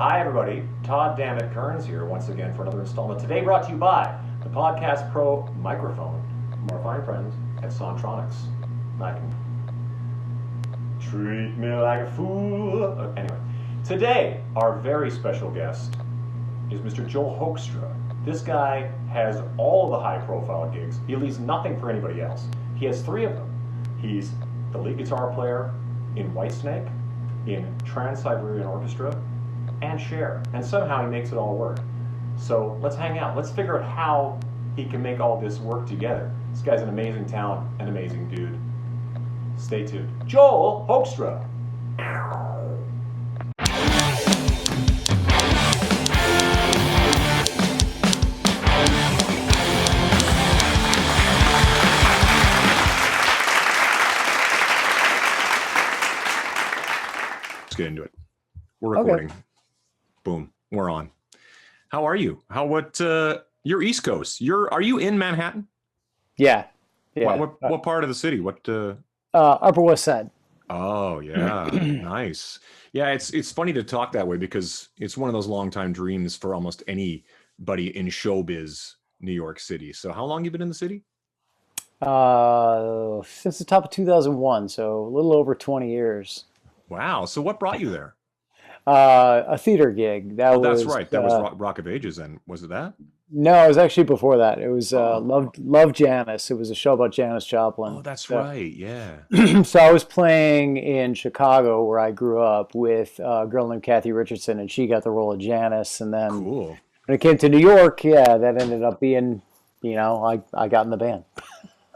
Hi, everybody. Todd, Dammit, Kerns here once again for another installment. Today brought to you by the Podcast Pro microphone from our fine friends at Sontronics. I can treat me like a fool. Anyway, today our very special guest is Mr. Joel Hoekstra. This guy has all of the high-profile gigs. He leaves nothing for anybody else. He has three of them. He's the lead guitar player in Whitesnake, in Trans-Siberian Orchestra and Cher, and somehow he makes it all work. So let's hang out. Let's figure out how he can make all this work together. This guy's an amazing talent, an amazing dude. Stay tuned. Joel Hoekstra. Let's get into it. We're recording. Okay. Boom. We're on. How are you? You're East Coast. Are you in Manhattan? Yeah. What part of the city? Upper West Side. Oh, yeah. Nice. Yeah, it's funny to talk that way because it's one of those long-time dreams for almost anybody in showbiz, New York City. So how long you been in the city? Since the top of 2001, so a little over 20 years. Wow. So what brought you there? A theater gig. That's right. That was Rock of Ages, then. Was it that? No, it was actually before that. It was Love Janis. It was a show about Janis Joplin. Oh, that's right. Yeah. So I was playing in Chicago, where I grew up, with a girl named Kathy Richardson, and she got the role of Janis. And then cool. When it came to New York, yeah, that ended up being, I got in the band.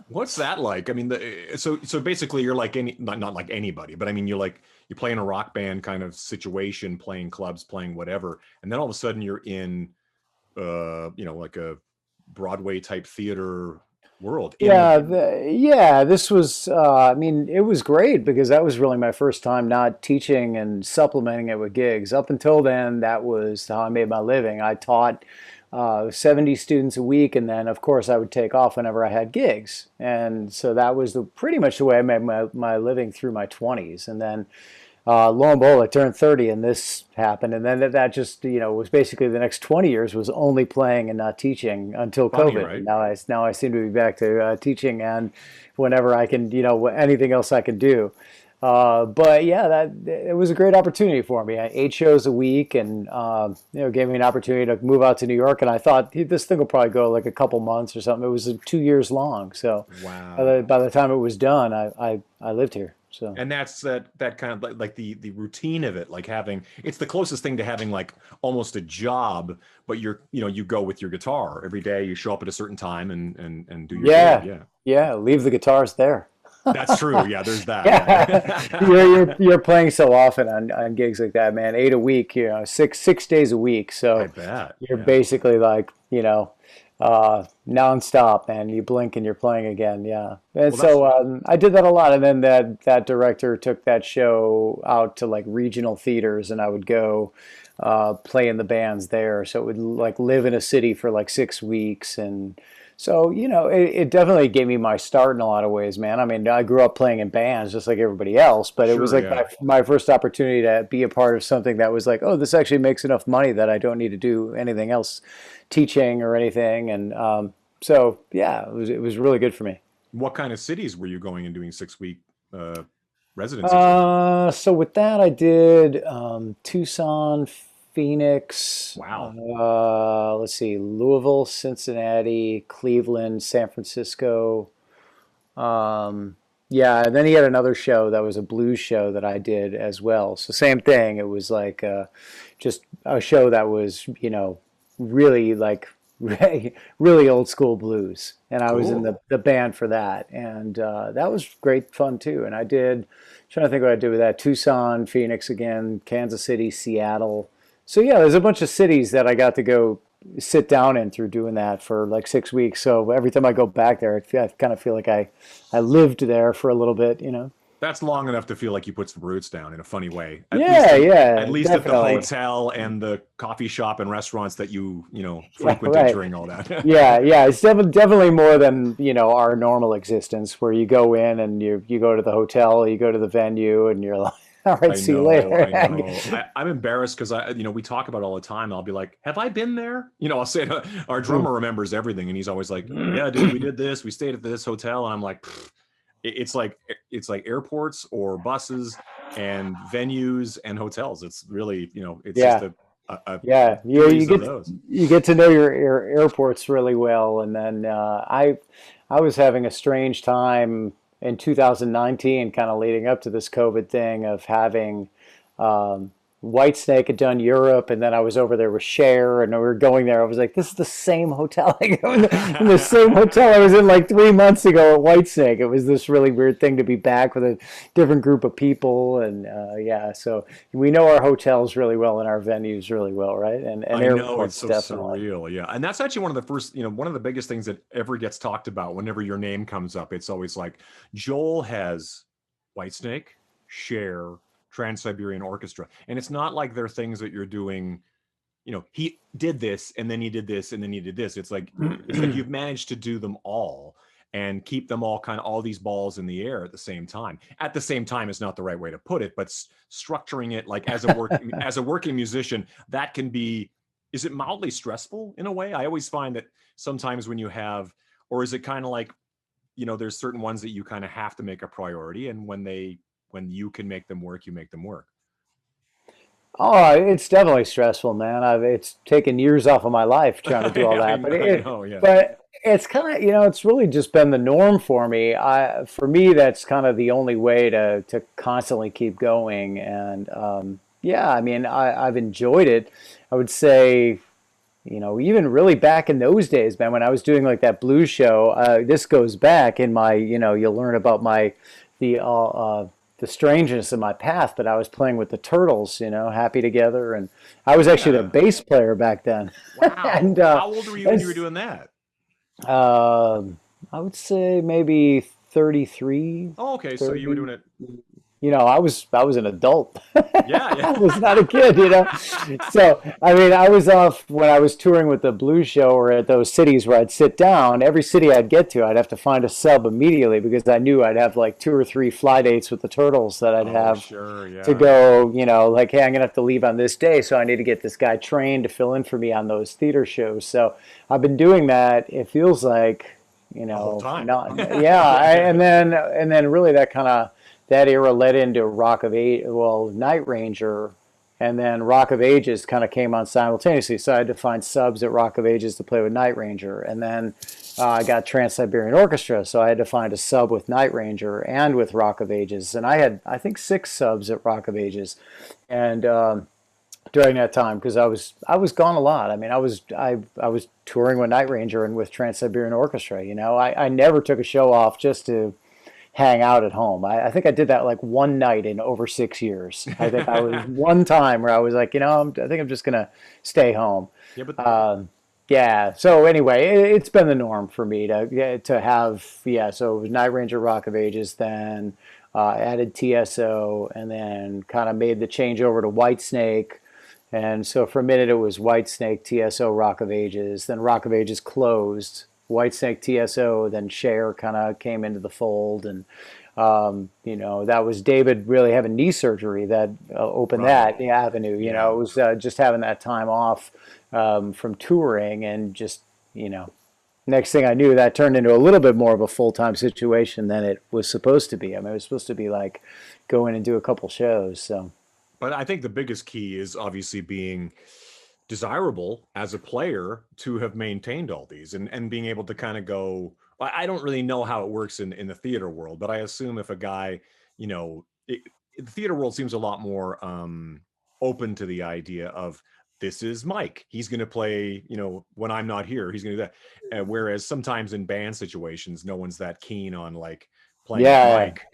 What's that like? I mean, so basically you're like not like anybody, but I mean, you play in a rock band kind of situation, playing clubs, playing whatever, and then all of a sudden you're in, like a Broadway type theater world. This was, it was great because that was really my first time not teaching and supplementing it with gigs. Up until then, that was how I made my living. I taught 70 students a week, and then of course I would take off whenever I had gigs, and so that was pretty much the way I made my living through my 20s. And then lo and behold, I turned 30 and this happened, and then that just was basically the next 20 years was only playing and not teaching until COVID. Right? Now I seem to be back to teaching, and whenever I can, anything else I can do. But yeah, it was a great opportunity for me. I had 8 shows a week, and gave me an opportunity to move out to New York. And I thought this thing will probably go like a couple months or something. It was 2 years long, so wow. By the time it was done, I lived here. So. And that's that kind of like the routine of it, like it's the closest thing to having like almost a job, but you go with your guitar every day. You show up at a certain time and do your gig. Yeah. Leave the guitars there. That's true. Yeah, there's that. Yeah. you're playing so often on gigs like that, man. 8 a week, 6 days a week. So I bet. You're basically like, nonstop, and you blink and you're playing again. Yeah. And I did that a lot. And then that director took that show out to like regional theaters, and I would go play in the bands there. So it would like live in a city for like 6 weeks. And so, it definitely gave me my start in a lot of ways, man. I mean, I grew up playing in bands just like everybody else, but it was like my first opportunity to be a part of something that was like, oh, this actually makes enough money that I don't need to do anything else, teaching or anything. And it was really good for me. What kind of cities were you going and doing 6-week residencies? So with that, I did Tucson, Phoenix. Wow. Let's see, Louisville, Cincinnati, Cleveland, San Francisco. And then he had another show that was a blues show that I did as well. So same thing. It was like just a show that was, really like really old school blues. And I was in the band for that. And that was great fun too. And trying to think what I did with that. Tucson, Phoenix again, Kansas City, Seattle. So yeah, there's a bunch of cities that I got to go sit down in through doing that for like 6 weeks. So every time I go back there, I kind of feel like I lived there for a little bit, That's long enough to feel like you put some roots down in a funny way. At least at the hotel and the coffee shop and restaurants that you frequented during all that. yeah. It's definitely more than, our normal existence, where you go in and you go to the hotel, you go to the venue, and you're like, All right, I see you know, later. I know. I'm embarrassed because we talk about it all the time. I'll be like, "Have I been there?" I'll say our drummer remembers everything, and he's always like, "Yeah, dude, we did this. We stayed at this hotel," and I'm like, "Pfft." It's like airports or buses and venues and hotels. It's really, it's just Yeah. a Yeah, series of those. you get to know your airports really well, and then I was having a strange time in 2019, kind of leading up to this COVID thing of having um, Whitesnake had done Europe, and then I was over there with Cher, and we were going there. I was like, this is the same hotel. Like, in the same hotel I was in like 3 months ago at Whitesnake. It was this really weird thing to be back with a different group of people, and yeah, so we know our hotels really well and our venues really well, right? And I know, it's airports so definitely. surreal. Yeah. And that's actually one of the first, one of the biggest things that ever gets talked about whenever your name comes up. It's always like, Joel has Whitesnake, Cher, Trans-Siberian Orchestra. And it's not like they're things that you're doing, he did this and then he did this and then he did this. It's like you've managed to do them all and keep them all kind of all these balls in the air at the same time. At the same time is not the right way to put it, but structuring it like as a working musician, that can be, is it mildly stressful in a way? I always find that sometimes when you have, or is it kind of like, there's certain ones that you kind of have to make a priority, and when you can make them work, you make them work. Oh, it's definitely stressful, man. It's taken years off of my life trying to do all I that, know, I know, yeah. but it's kind of, it's really just been the norm for me. For me, that's kind of the only way to constantly keep going. And yeah, I mean, I've enjoyed it. I would say, even really back in those days, man, when I was doing like that blues show, this goes back in my, you'll learn about the the strangeness of my path, but I was playing with the Turtles, Happy Together, and I was actually the Yeah. bass player back then. and Wow. How old were you when you were it's, doing that? I would say maybe 33, Oh, okay. So you were 30. doing it. I was an adult. Yeah, I was not a yeah. kid. So I mean, I was off when I was touring with the blues show or at those cities where I'd sit down. Every city I'd get to, I'd have to find a sub immediately because I knew I'd have like two or three fly dates with the Turtles that I'd Oh, have sure. to Yeah. go. Like, hey, I'm gonna have to leave on this day, so I need to get this guy trained to fill in for me on those theater shows. So I've been doing that. It feels like, The whole time. not, yeah, and then really that era led into Rock of Age, well, Night Ranger, and then Rock of Ages kind of came on simultaneously. So I had to find subs at Rock of Ages to play with Night Ranger, and then I got Trans-Siberian Orchestra, so I had to find a sub with Night Ranger and with Rock of Ages, and I had I think 6 subs at Rock of Ages, and during that time because I was gone a lot. I mean, I was touring with Night Ranger and with Trans-Siberian Orchestra. I never took a show off just to hang out at home. I think I did that like one night in over 6 years. I think I was one time where I was like, I think I'm just gonna stay home. Yeah, but Yeah. So anyway, it's been the norm for me to have, yeah. So it was Night Ranger, Rock of Ages, then added TSO, and then kind of made the change over to Whitesnake. And so for a minute it was Whitesnake, TSO, Rock of Ages. Then Rock of Ages closed. Whitesnake, TSO, then Cher kind of came into the fold, and that was David really having knee surgery that opened right. that the avenue. Yeah. It was just having that time off from touring, and just next thing I knew, that turned into a little bit more of a full time situation than it was supposed to be. I mean, it was supposed to be like go in and do a couple shows. So But I think the biggest key is obviously being desirable as a player to have maintained all these, and being able to kind of go, I don't really know how it works in the theater world, but I assume if a guy, the theater world seems a lot more open to the idea of, this is Mike, he's going to play, when I'm not here, he's going to do that. Whereas sometimes in band situations, no one's that keen on like playing with yeah, Mike.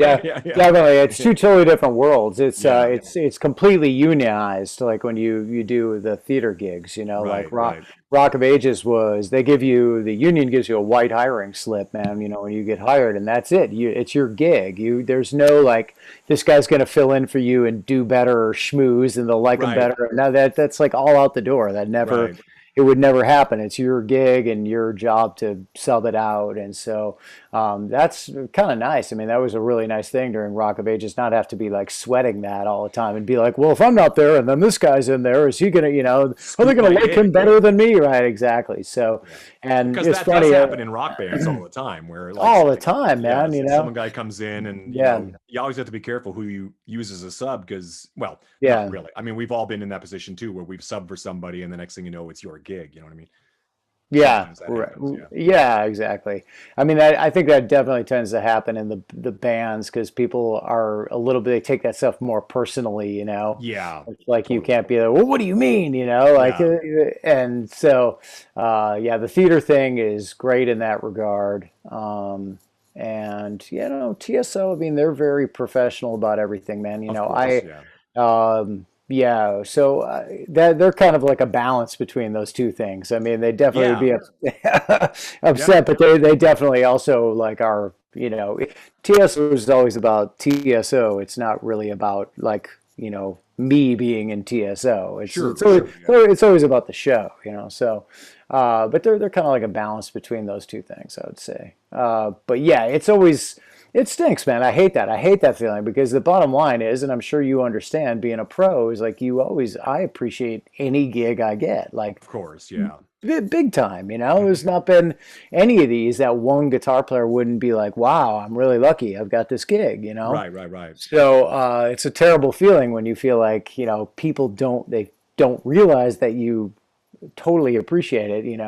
yeah, Yeah. definitely. It's two totally different worlds. It's Yeah. it's completely unionized. Like when you do the theater gigs, like Right, right. Rock of Ages was, they give you, the union gives you a white hiring slip, man. When you get hired, and that's it. It's your gig. There's no like, this guy's going to fill in for you and do better or schmooze, and they'll like him Right. better. No, that's like all out the door. That never. Right. it would never happen. It's your gig and your job to sell it out. And so that's kind of nice. I mean, that was a really nice thing during Rock of Ages, not have to be like sweating that all the time and be like, well, if I'm not there and then this guy's in there, is he going to, are they going to like him better than me? Right. Exactly. So, and because it's that funny. does happen in rock bands all the time, where like All the time, man, some guy comes in and you always have to be careful who you use as a sub, because not really. I mean, we've all been in that position too, where we've subbed for somebody and the next thing you know, it's your gig. You know what I mean? Yeah, right. Happens, yeah, exactly. I mean, I think that definitely tends to happen in the bands because people are a little bit, they take that stuff more personally, Yeah. It's like totally. You can't be like, well, what do you mean, like, and so, the theater thing is great in that regard. And, TSO, I mean, they're very professional about everything, man. Of course, Yeah, so that they're kind of like a balance between those two things. I mean, they definitely would be upset, but they definitely also like are, TSO is always about TSO. It's not really about like, me being in TSO. It's always about the show, So, but they're kind of like a balance between those two things, I would say. But yeah, it stinks, man. I hate that. I hate that feeling because the bottom line is, and I'm sure you understand, being a pro is like I appreciate any gig I get. Like, of course, yeah. Big time, There's not been any of these that one guitar player wouldn't be like, wow, I'm really lucky. I've got this gig, Right. So it's a terrible feeling when you feel like, people don't realize that you totally appreciate it,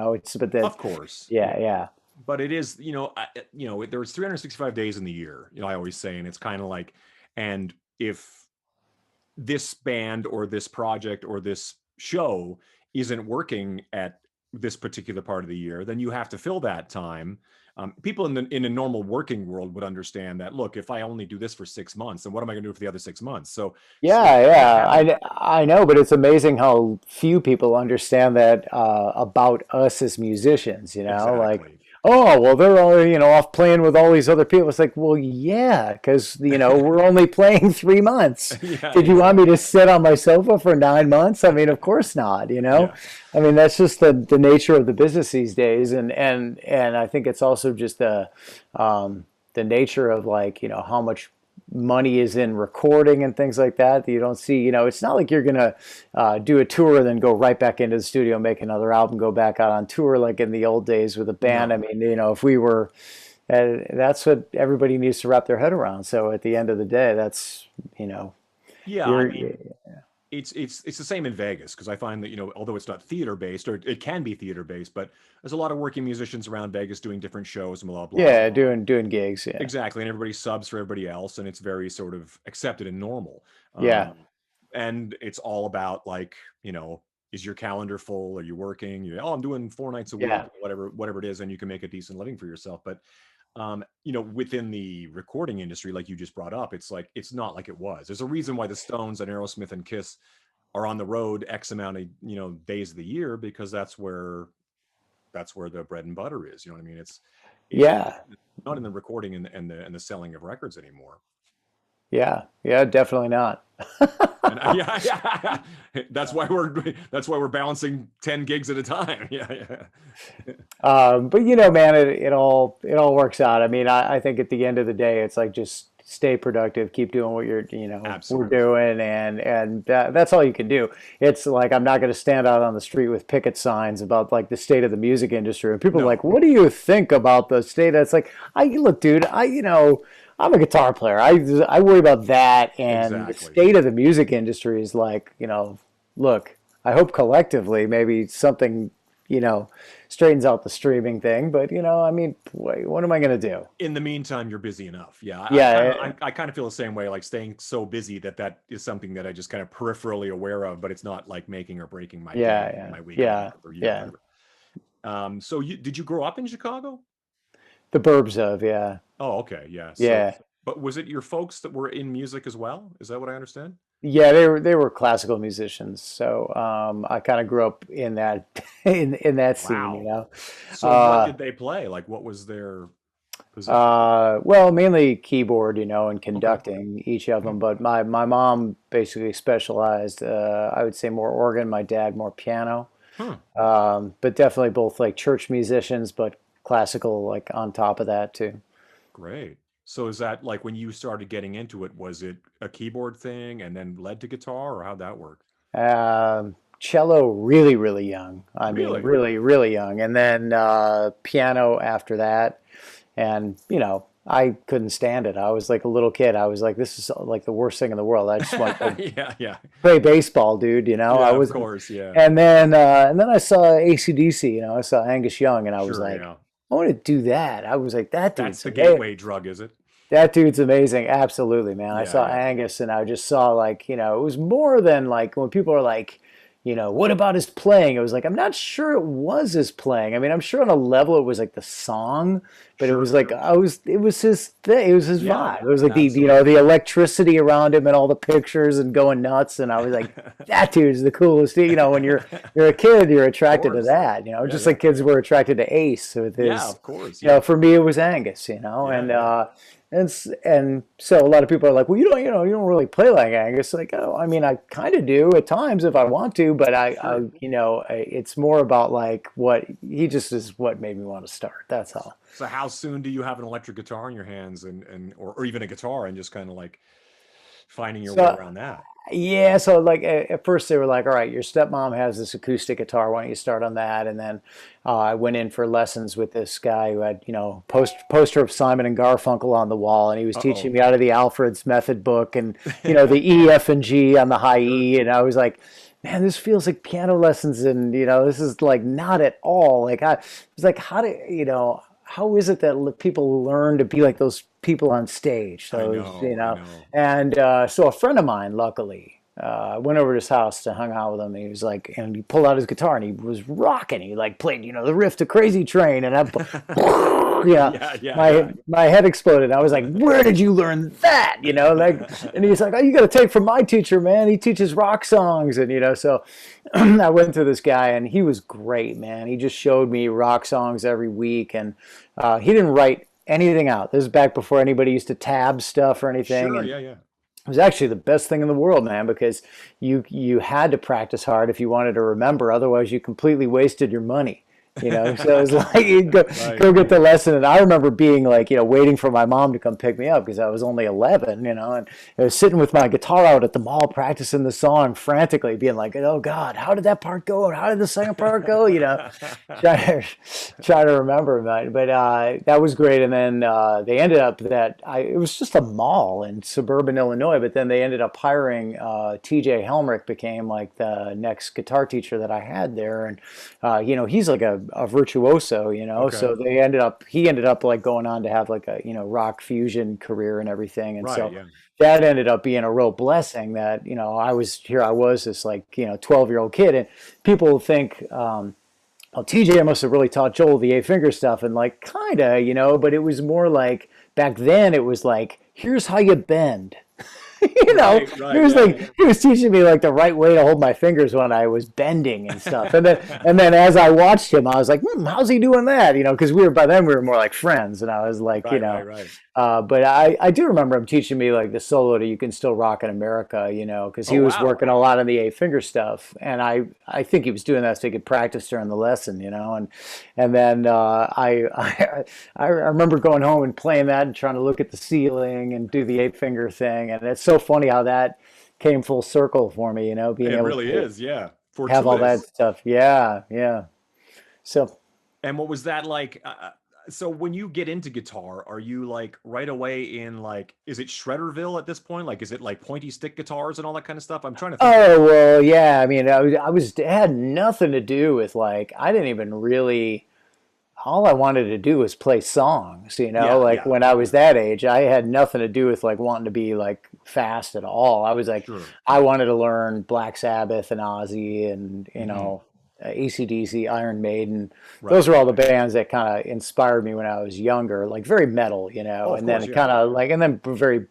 of course. Yeah. But it is, there's 365 days in the year, I always say, and it's kind of like, and if this band or this project or this show isn't working at this particular part of the year, then you have to fill that time. People in a normal working world would understand that, look, if I only do this for 6 months, then what am I going to do for the other 6 months? So I know, but it's amazing how few people understand that about us as musicians, Exactly. Like, oh, well, they're all, off playing with all these other people. It's like, well, yeah, because, we're only playing 3 months. Did you want me to sit on my sofa for 9 months? I mean, of course not, I mean, that's just the nature of the business these days. And I think it's also just the nature of like, how much money is in recording and things like that you don't see. It's not like you're gonna do a tour and then go right back into the studio, make another album, go back out on tour like in the old days with a band. No. I mean, if we were, that's what everybody needs to wrap their head around. So at the end of the day, that's it's the same in Vegas, because I find that, although it's not theater based, or it can be theater based, but there's a lot of working musicians around Vegas doing different shows and blah blah. Yeah, doing gigs. Yeah, exactly, and everybody subs for everybody else, and it's very sort of accepted and normal. And it's all about like, is your calendar full? Are you working? I'm doing 4 nights a week, whatever it is, and you can make a decent living for yourself. But within the recording industry, like you just brought up, it's like, it's not like it was. There's a reason why the Stones and Aerosmith and Kiss are on the road X amount of, days of the year, because that's where the bread and butter is. You know what I mean? It's not in the recording and the selling of records anymore. Yeah, definitely not. That's why we're balancing 10 gigs at a time. But man, it all works out. I mean, I think at the end of the day, it's like just stay productive, keep doing what you're we're doing, and that's all you can do. It's like, I'm not going to stand out on the street with picket signs about like the state of the music industry, and people are like, what do you think about the state? It's like, look, dude, I'm a guitar player. I worry about that, and the state of the music industry is like, look, I hope collectively maybe something, straightens out the streaming thing. But, I mean, what am I going to do? In the meantime, you're busy enough. I kind of feel the same way, like staying so busy that is something that I just kind of peripherally aware of, but it's not like making or breaking my my week. So did you grow up in Chicago? The burbs of, yeah. Oh, okay, yeah. But was it your folks that were in music as well? Is that what I understand? Yeah, they were classical musicians. So I kind of grew up in that in that scene, So what did they play? Like, what was their position? Well, mainly keyboard, and conducting, each of them. But my mom basically specialized, I would say, more organ. My dad more piano. Huh. But definitely both like church musicians, but classical like on top of that too. Great. So is that like when you started getting into it, was it a keyboard thing and then led to guitar, or how'd that work? Cello really, really young. I mean, Really? really, really young. And then piano after that. And, I couldn't stand it. I was like a little kid. I was like, this is like the worst thing in the world. I just want to Yeah, yeah. play baseball, dude. I Yeah, of was, course, yeah. and then I saw AC/DC, I saw Angus Young and I was Sure, like, yeah. I want to do that. I was like, That's the gateway drug, is it? that dude's amazing. Absolutely, man. I Yeah, saw yeah. Angus and I just saw like, it was more than like when people are like, what about his playing? It was like, I'm not sure it was his playing. I mean, I'm sure on a level it was like the song, but it Sure, was like, sure. it was his thing. It was his Yeah, vibe. yeah. It was like Absolutely. the electricity around him and all the pictures and going nuts. And I was like, that dude's the coolest. When you're a kid, you're Of attracted to course. that, Yeah, just yeah. like kids were attracted to Ace with Yeah, his, of course. Yeah. for me, it was Angus, Yeah, and, yeah. and so a lot of people are like, well, you don't really play like Angus. Like, oh, I mean, I kind of do at times if I want to, but Sure. it's more about like what he just is what made me want to start. That's all. So how soon do you have an electric guitar in your hands and or even a guitar and just kind of like finding your way So around that? yeah, so like at first they were like, all right, your stepmom has this acoustic guitar. Why don't you start on that? And then I went in for lessons with this guy who had, poster of Simon and Garfunkel on the wall, and he was teaching Uh-oh. me out of the Alfred's Method book, and the E, F, and G on the high Sure. E, and I was like, man, this feels like piano lessons, and this is like not at all. Like I was like, how is it that people learn to be like those people on stage? I Those, know, I know. and so a friend of mine, luckily, went over to his house to hang out with him. And he was like, and he pulled out his guitar and he was rocking. He like played, the riff to Crazy Train, and Yeah, yeah, yeah. my head exploded. I was like, where did you learn that? And he's like, oh, you got to take from my teacher, man. He teaches rock songs, and so I went to this guy, and he was great, man. He just showed me rock songs every week, and he didn't write anything out. This is back before anybody used to tab stuff or anything, Sure, and yeah, yeah. it was actually the best thing in the world, man, because you had to practice hard if you wanted to remember. Otherwise, you completely wasted your money. So it was like you Right. go get the lesson, and I remember being like, waiting for my mom to come pick me up because I was only 11, and I was sitting with my guitar out at the mall practicing the song frantically, being like, oh God, how did that part go? How did the second part go? Try to remember, man. But that was great, and then they ended up it was just a mall in suburban Illinois, but then they ended up hiring T.J. Helmrich became like the next guitar teacher that I had there, and he's like a virtuoso, Okay. so he ended up like going on to have like a, rock fusion career and everything. And Right, so yeah. that ended up being a real blessing that, I was this like, 12-year-old kid, and people think, well, TJ must have really taught Joel the eight finger stuff, and like kind of, but it was more like back then it was like, here's how you bend. Right, He right, was yeah, like yeah. he was teaching me like the right way to hold my fingers when I was bending and stuff. And then as I watched him, I was like, how's he doing that? Because by then we were more like friends, and I was like, Right, right, right. but I do remember him teaching me like the solo to "You Can Still Rock in America," because Oh, he was wow. working a lot on the eight finger stuff, and I think he was doing that so he could practice during the lesson, and then I remember going home and playing that and trying to look at the ceiling and do the eight finger thing, and it's so funny how that came full circle for me, being It able really to is, yeah. have all that Fortuitous. stuff. Yeah, yeah. So And what was that like? So when you get into guitar, are you like right away in like, is it Shredderville at this point? Like, is it like pointy stick guitars and all that kind of stuff? I'm trying to think about. oh well, yeah. I mean, it had nothing to do with like I didn't even really. All I wanted to do was play songs, Yeah, like yeah, when I was yeah. that age, I had nothing to do with like wanting to be like fast at all. I was like, Sure. I wanted to learn Black Sabbath and Ozzy and, Hmm. AC/DC, Iron Maiden. Right, Those were all right, the right. bands that kind of inspired me when I was younger, like very metal, Oh, of and then course, it yeah. kind of like, and then very,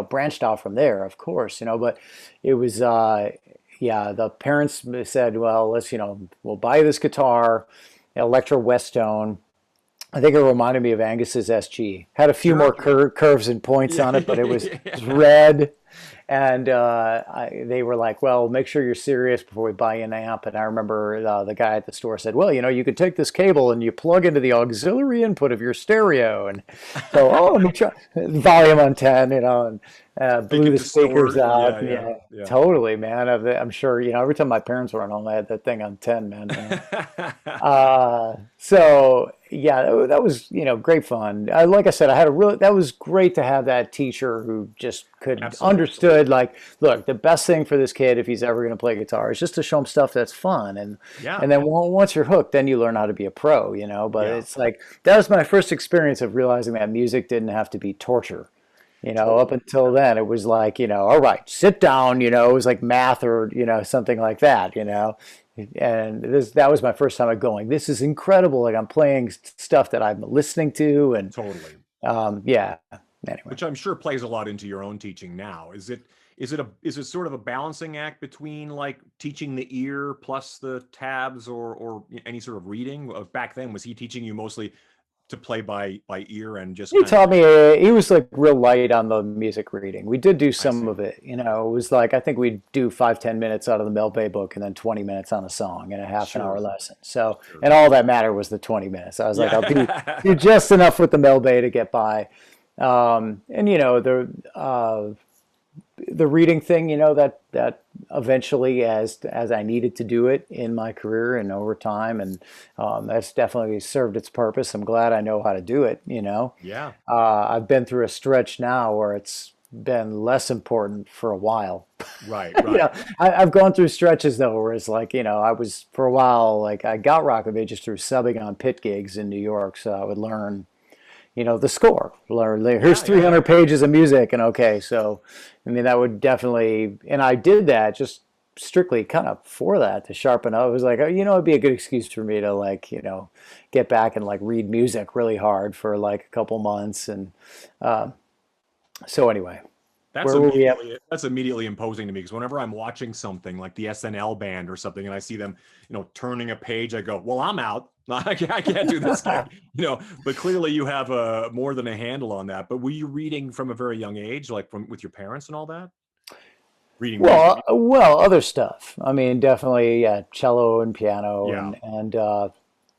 branched out from there, of course, but it was, yeah, the parents said, well, let's, we'll buy you this guitar, Electro Westone. I think it reminded me of Angus's SG. Had a few more Sure, sure. curves and points Yeah, on it, but it was yeah. red, And they were like, well, make sure you're serious before we buy you an amp. And I remember the guy at the store said, well, you could take this cable and you plug into the auxiliary input of your stereo. And so, oh, let me try volume on 10, and Make blew it the speakers distort. out. Yeah, yeah, Yeah, yeah. totally, man. I'm sure, every time my parents were at home, I had that thing on 10, man. So yeah, that was, great fun. Like I said, that was great to have that teacher who just could Absolutely. understood, like, look, the best thing for this kid, if he's ever going to play guitar, is just to show him stuff that's fun. Yeah, And then once you're hooked, then you learn how to be a pro, but yeah, it's like, that was my first experience of realizing that music didn't have to be torture. Up totally. until then, it was like, all right, sit down, it was like math or, something like that. And that was my first time going, this is incredible. Like, I'm playing stuff that I'm listening to. And Totally. yeah, anyway. Which I'm sure plays a lot into your own teaching now. Is it sort of a balancing act between like teaching the ear plus the tabs or any sort of reading? Back then, was he teaching you mostly to play by ear and just He kind of? taught me, he was like real light on the music reading. We did do I some see. of it, it was like, I think we'd do 5, 10 minutes out of the Mel Bay book and then 20 minutes on a song and a half an hour Sure, lesson. So, sure. and all that mattered was the 20 minutes. I was like, I'll do Yeah. just enough with the Mel Bay to get by. And the reading thing, that eventually, as I needed to do it in my career and over time, and that's definitely served its purpose. I'm glad I know how to do it. Yeah. I've been through a stretch now where it's been less important for a while. Right, you right. know, I've gone through stretches though where it's like, I was for a while, like, I got rock of ages through subbing on pit gigs in New York, so I would learn the score. Learn, here's Yeah, yeah, yeah. 300 pages of music, and okay, so I mean that would definitely, and I did that just strictly kind of for that to sharpen up. It was like, it'd be a good excuse for me to, like, get back and like read music really hard for like a couple months, and uh, so anyway, where were we at? That's immediately imposing to me because whenever I'm watching something like the SNL band or something and I see them, turning a page, I go, "Well, I'm out. I can't do this gig." But clearly you have more than a handle on that. But were you reading from a very young age, like from with your parents and all that? Reading music? Well, other stuff. I mean, definitely, yeah, cello and piano, Yeah. and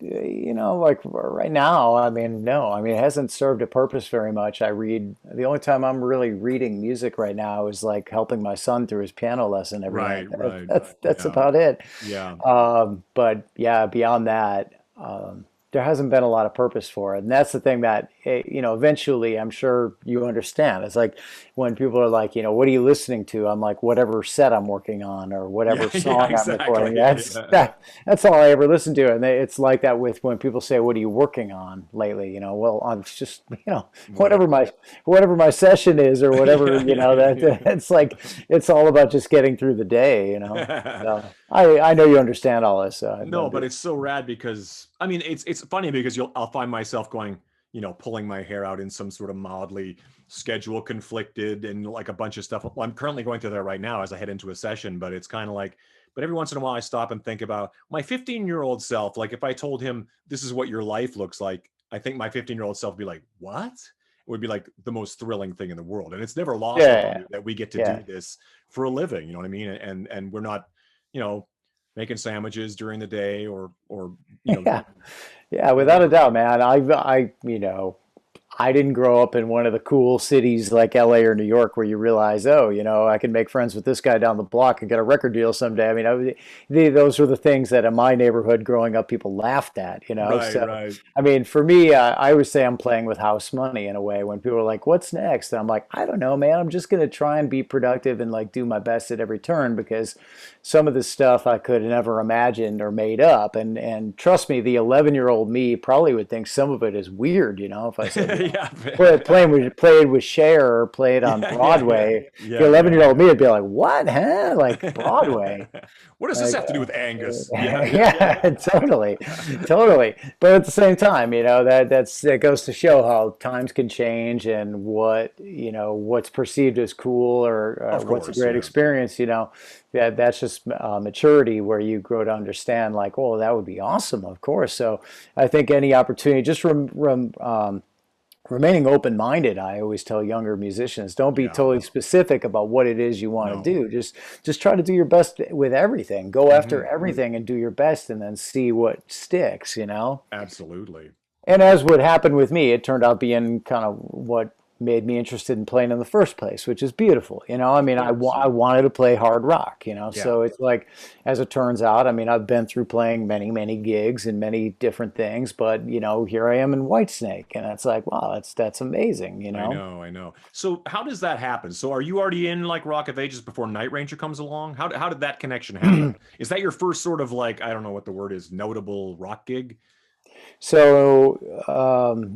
like right now, I mean, no, I mean, it hasn't served a purpose very much. I read, the only time I'm really reading music right now is like helping my son through his piano lesson every night. Right, right. That's Yeah. about it. Yeah. But yeah, beyond that, there hasn't been a lot of purpose for it. And that's the thing that, eventually I'm sure you understand. It's like when people are like, what are you listening to? I'm like, whatever set I'm working on or Yeah, whatever yeah, song I'm recording. exactly. Yeah. That's all I ever listen to. And it's like that with when people say, what are you working on lately? Well, I'm just, Whatever. whatever my session is or whatever, Yeah, yeah, that yeah. it's like, it's all about just getting through the day. So I know you understand all this. No, but it's so rad because I mean it's funny because I'll find myself going, pulling my hair out in some sort of mildly schedule conflicted and like a bunch of stuff. Well, I'm currently going through that right now as I head into a session, but it's kind of like, but every once in a while I stop and think about my 15-year-old self. Like if I told him this is what your life looks like, I think my 15-year-old self would be like, what? It would be like the most thrilling thing in the world. And it's never lost on yeah, you that we get to yeah. do this for a living. You know what I mean? And we're not, you know, making sandwiches during the day or Yeah, yeah, without a whatever. doubt, man. I didn't grow up in one of the cool cities like LA or New York where you realize, oh, I can make friends with this guy down the block and get a record deal someday. I mean, those were the things that in my neighborhood growing up, people laughed at. Right, So, right. I mean, for me, I always say I'm playing with house money in a way when people are like, what's next? And I'm like, I don't know, man. I'm just going to try and be productive and like do my best at every turn because some of this stuff I could have never imagined or made up. And trust me, the 11-year-old me probably would think some of it is weird, if I said, Yeah. played with Cher or played on Yeah, yeah, yeah. Broadway. The Yeah, yeah. 11-year-old me would be like, "What, huh? Like Broadway?" What does this Like, have to do with Angus? Yeah, yeah, yeah, totally, totally. But at the same time, that goes to show how times can change and what's perceived as cool or of what's a course, great yeah. experience. That's just maturity where you grow to understand like, oh, that would be awesome, of course. So I think any opportunity, just remaining open-minded. I always tell younger musicians, don't be Yeah. totally specific about what it is you want to No. do. Just try to do your best with everything. Go after Hmm. everything and do your best, and then see what sticks, you know? Absolutely. And as would happen with me, it turned out being kind of what made me interested in playing in the first place, which is beautiful. You know, I Of mean, course. I Yeah. wanted to play hard rock, you know, Yeah. so it's like, as it turns out, I mean, I've been through playing many, many gigs and many different things, but, you know, here I am in Whitesnake, and it's like, wow, that's amazing, you I know? know, I know. So how does that happen? So are you already in like Rock of Ages before Night Ranger comes along? How did that connection happen? Is that your first sort of like, I don't know what the word is, notable rock gig? So,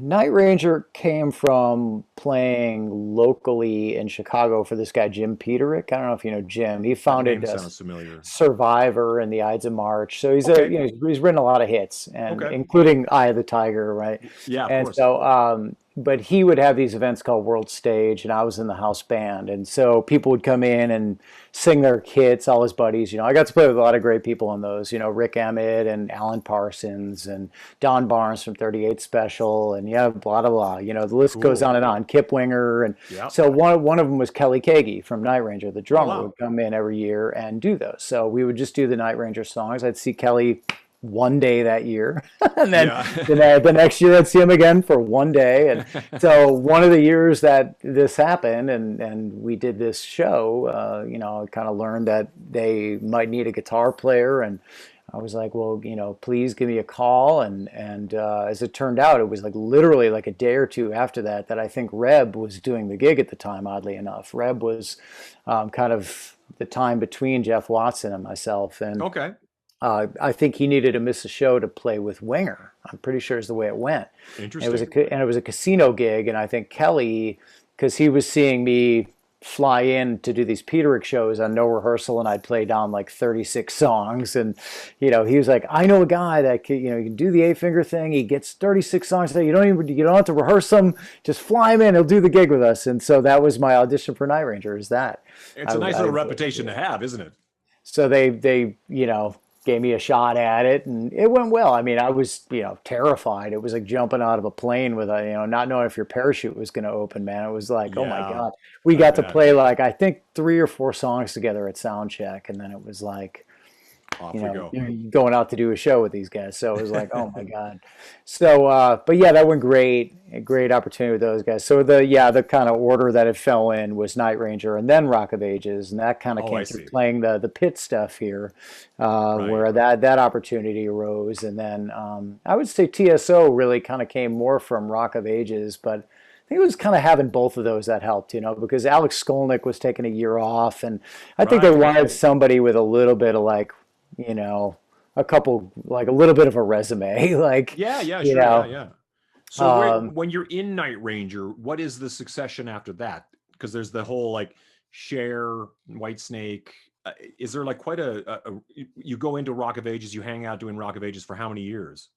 Night Ranger came from playing locally in Chicago for this guy, Jim Peterick. I don't know if you know Jim. He That founded name sounds familiar. Survivor and the Ides of March. So Okay. he's written a lot of hits, and Okay. including Eye of the Tiger, right? Yeah, of And course. so, but he would have these events called World Stage, and I was in the house band, and so people would come in and sing their hits. All his buddies, you know, I got to play with a lot of great people on those. You know, Rick Emmett and Alan Parsons and Don Barnes from 38 Special, and yeah, blah blah blah. You know, the list goes Cool. on and on. Kip Winger, and Yeah. so one of them was Kelly Kagi from Night Ranger. The Oh, drummer wow. would come in every year and do those. So we would just do the Night Ranger songs. I'd see Kelly one day that year, and then Yeah. the next year I'd see him again for one day. And so one of the years that this happened, and we did this show, you know, I kind of learned that they might need a guitar player, and I was like, well, you know, please give me a call. And as it turned out, it was like literally like a day or two after that that I think Reb was doing the gig at the time. Oddly enough, Reb was kind of the time between Jeff Watson and myself, and Okay. I think he needed to miss a show to play with Winger. I'm pretty sure is the way it went. And Interesting. it was a casino gig, and I think Kelly, because he was seeing me fly in to do these Peterick shows on no rehearsal, and I'd play down like 36 songs, and you know, he was like, I know a guy that can, you know, you can do the 8 finger thing. He gets 36 songs. You don't have to rehearse them. Just fly him in. He'll do the gig with us. And so that was my audition for Night Ranger. Is that It's a nice little reputation to have, isn't it? so they you know, gave me a shot at it, and it went well. I mean, I was, you know, terrified. It was like jumping out of a plane with a, you know, not knowing if your parachute was going to open, man. It was like, oh my Yeah, God. We I got to bet. play like, I think 3 or 4 songs together at sound check, and then it was like, you Off we know, go. you're going out to do a show with these guys. So it was like, oh my God. So, but yeah, that went great. A great opportunity with those guys. So the kind of order that it fell in was Night Ranger and then Rock of Ages. And that kind of Oh, I came through see. playing the pit stuff here, Right. where that opportunity arose. And then I would say TSO really kind of came more from Rock of Ages, but I think it was kind of having both of those that helped, you know, because Alex Skolnick was taking a year off, and I think they Right. wanted somebody with a little bit of like, you know, a couple, like a little bit of a resume, like, Yeah, yeah, you sure. Yeah, know, yeah. So um, when you're in Night Ranger, what is the succession after that? Because there's the whole like Cher, Whitesnake. Is there like quite you go into Rock of Ages, you hang out doing Rock of Ages for how many years?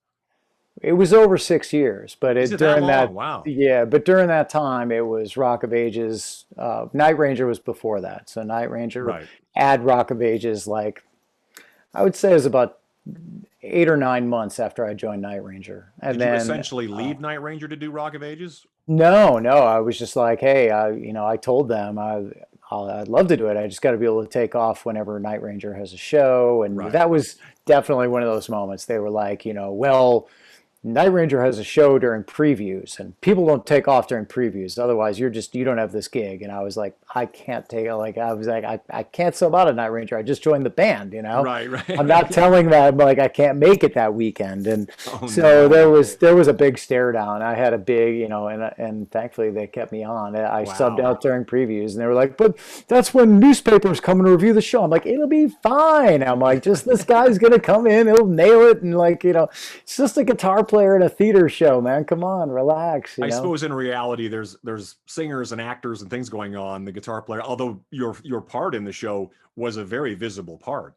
it was over 6 years, but Is it it that during long? that, Wow. yeah, but during that time, it was Rock of Ages. Night Ranger was before that. So Night Ranger, Right. add Rock of Ages, like, I would say it was about 8 or 9 months after I joined Night Ranger. And Did you then, essentially leave Night Ranger to do Rock of Ages? no, I was just like, hey, you know, I told them I'd love to do it. I just got to be able to take off whenever Night Ranger has a show. And Right. that was definitely one of those moments. They were like, you know, well, Night Ranger has a show during previews, and people don't take off during previews. Otherwise, you don't have this gig. And I was like, I can't take it. Like, I was like, I can't sub out a Night Ranger. I just joined the band, you know? Right, I'm not right. telling them like I can't make it that weekend. And Oh so no. there was a big stare down. I had a big, you know, and thankfully they kept me on. I subbed Wow. out during previews, and they were like, but that's when newspapers come and review the show. I'm like, it'll be fine. I'm like, just this guy's gonna come in, he'll nail it, and like, you know, it's just a guitar player in a theater show, man. Come on, relax, you I know. suppose in reality, there's singers and actors and things going on. The guitar player, although your part in the show was a very visible part.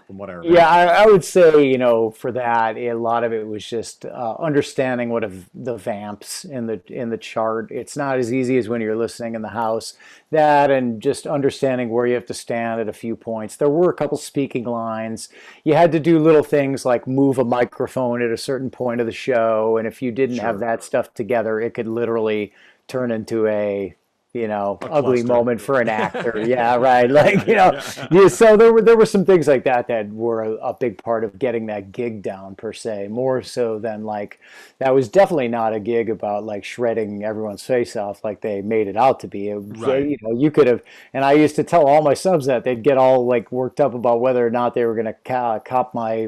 from what I Yeah, remember. I would say, for that, a lot of it was just understanding what of the vamps in the chart. It's not as easy as when you're listening in the house. That and just understanding where you have to stand at a few points. There were a couple speaking lines. You had to do little things like move a microphone at a certain point of the show, and if you didn't have Sure. that stuff together, it could literally turn into a A ugly cluster. moment for an actor. Yeah, right. Yeah, Like, yeah, yeah. yeah, so there were some things like that that were a big part of getting that gig down per se, more so than like that was definitely not a gig about like shredding everyone's face off like they made it out to be. Yeah, Right. you could have, and I used to tell all my subs that they'd get all like worked up about whether or not they were going to cop my,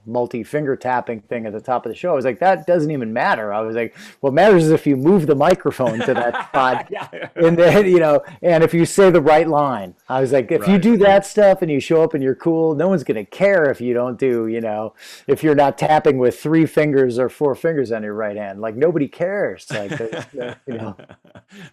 multi-finger tapping thing at the top of the show. I was like, that doesn't even matter. I was like, what matters is if you move the microphone to that spot. Yeah, yeah. And then, and if you say the right line, I was like, if you Right. do that stuff and you show up and you're cool, no one's going to care if you don't do, if you're not tapping with 3 fingers or 4 fingers on your right hand. Like, nobody cares. Like,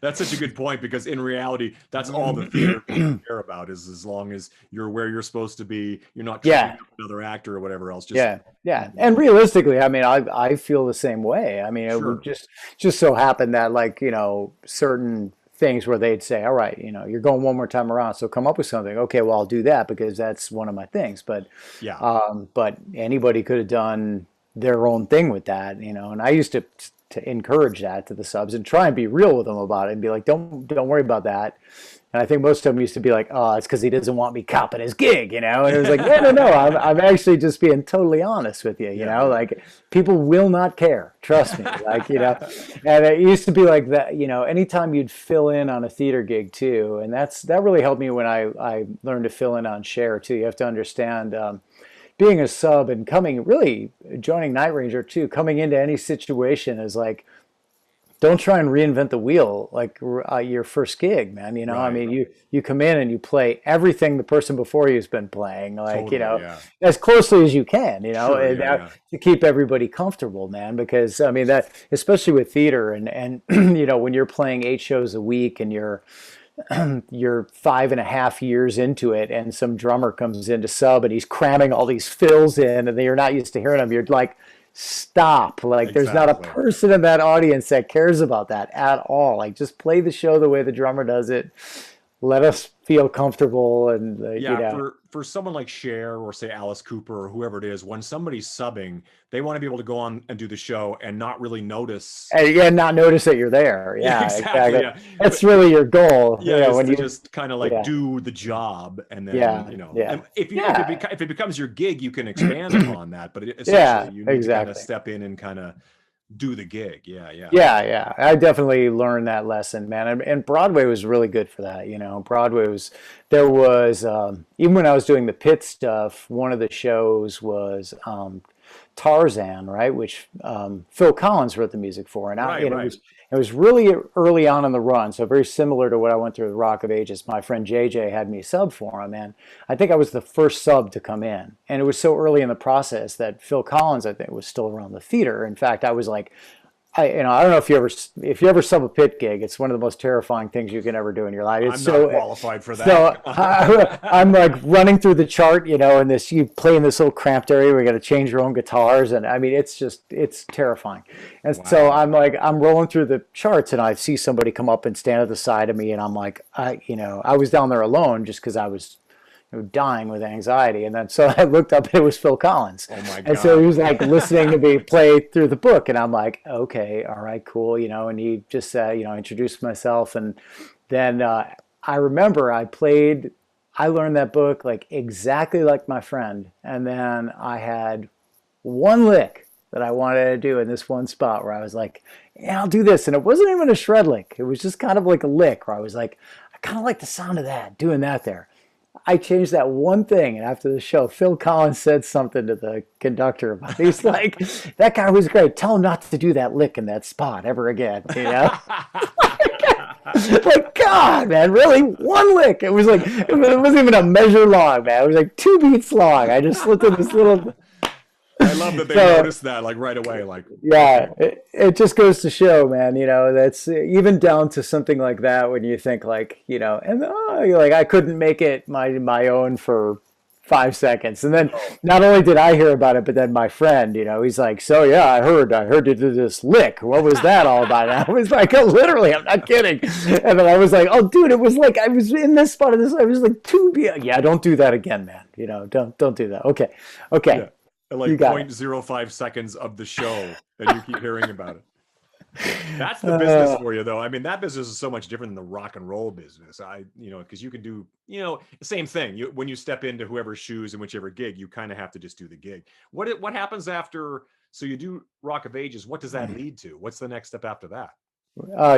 That's such a good point because in reality, that's all the theater people care about is as long as you're where you're supposed to be, you're not tripping yeah, up another actor or whatever else. Just yeah, yeah. And realistically, I mean, I feel the same way. I mean, it would sure. just so happen that like, certain things where they'd say, all right, you're going one more time around, so come up with something. Okay, well, I'll do that because that's one of my things. Yeah. But anybody could have done their own thing with that, and I used to encourage that to the subs and try and be real with them about it and be like, don't worry about that. And I think most of them used to be like, oh, it's because he doesn't want me copping his gig, And it was like, no, I'm actually just being totally honest with you, Yeah. Like people will not care, trust me, like, And it used to be like that, anytime you'd fill in on a theater gig too, and that really helped me when I learned to fill in on Cher too. You have to understand. Being a sub and really joining Night Ranger too, coming into any situation is like, don't try and reinvent the wheel like your first gig, man. I Right. mean, you come in and you play everything the person before you's been playing, like Totally. Yeah. as closely as you can, Sure. and Yeah. Yeah. to keep everybody comfortable, man. Because I mean that, especially with theater and when you're playing 8 shows a week and you're 5.5 years into it, and some drummer comes in to sub and he's cramming all these fills in, and then you're not used to hearing them. You're like, stop! Like, there's not a Exactly. person in that audience that cares about that at all. Like, just play the show the way the drummer does it. Let us feel comfortable, and Yeah, for someone like Cher or say Alice Cooper or whoever it is, when somebody's subbing, they want to be able to go on and do the show and not really notice. and not notice that you're there. Yeah, Yeah, exactly. exactly. Yeah, That's really your goal. yeah, is When to you, just kind of like yeah, do the job, and then yeah, yeah, and if yeah, if it becomes your gig, you can expand upon that. But yeah, essentially, you need to kind of exactly. step in and kind of do the gig. Yeah, yeah, Yeah, yeah. I definitely learned that lesson, man. And Broadway was really good for that. There was, even when I was doing the pit stuff, one of the shows was Tarzan, right? Which Phil Collins wrote the music for. right, And right. it was really early on in the run. So very similar to what I went through with Rock of Ages. My friend JJ had me sub for him. And I think I was the first sub to come in. And it was so early in the process that Phil Collins, I think, was still around the theater. In fact, I was like, I don't know if you ever sub a pit gig. It's one of the most terrifying things you can ever do in your life. It's I'm so not qualified for so that. I'm like running through the chart, and you play in this little cramped area where you got to change your own guitars, and I mean it's terrifying. And so Wow. I'm rolling through the charts, and I see somebody come up and stand at the side of me, and I'm like, I was down there alone just because I was dying with anxiety. And then so I looked up, and it was Phil Collins. Oh my And so he God. was like listening to me play through the book. And I'm like, okay, all right, cool. And he just said, introduced myself. And then I remember I learned that book like exactly like my friend. And then I had one lick that I wanted to do in this one spot where I was like, yeah, I'll do this. And it wasn't even a shred lick. It was just kind of like a lick where I was like, I kind of like the sound of that, doing that there. I changed that one thing, and after the show, Phil Collins said something to the conductor about it. He's like, that guy was great. Tell him not to do that lick in that spot ever again. Like, God, man, really? One lick. It was like, it wasn't even a measure long, man. It was like 2 beats long. I just slipped in this little. I love that they So, noticed that like right away. Like, yeah, it just goes to show, man, that's even down to something like that when you think like, and you're like, I couldn't make it my own for 5 seconds. And then not only did I hear about it, but then my friend, he's like, so yeah, I heard you do this lick. What was that all about? And I was like, oh, literally, I'm not kidding. And then I was like, oh, dude, it was like, I was in this spot of this. I was like, yeah, don't do that again, man. Don't do that. Okay. Yeah. Like You got it. 0.05 seconds of the show, and you keep hearing about it. That's the business for you, though. I mean, that business is so much different than the rock and roll business. Because you can do, the same thing. When you step into whoever's shoes in whichever gig, you kind of have to just do the gig. What happens after? So you do Rock of Ages. What does that lead to? What's the next step after that?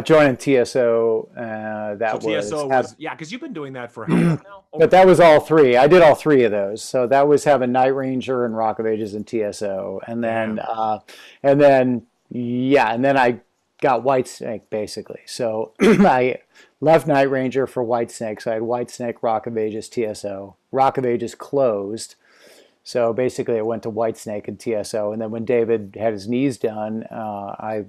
Joining TSO. TSO was because you've been doing that for how long now? But that was all three. I did all three of those. So that was having Night Ranger and Rock of Ages and TSO, and then I got Whitesnake basically. So I left Night Ranger for Whitesnake. So I had Whitesnake, Rock of Ages, TSO. Rock of Ages closed. So basically I went to Whitesnake and TSO. And then when David had his knees done, I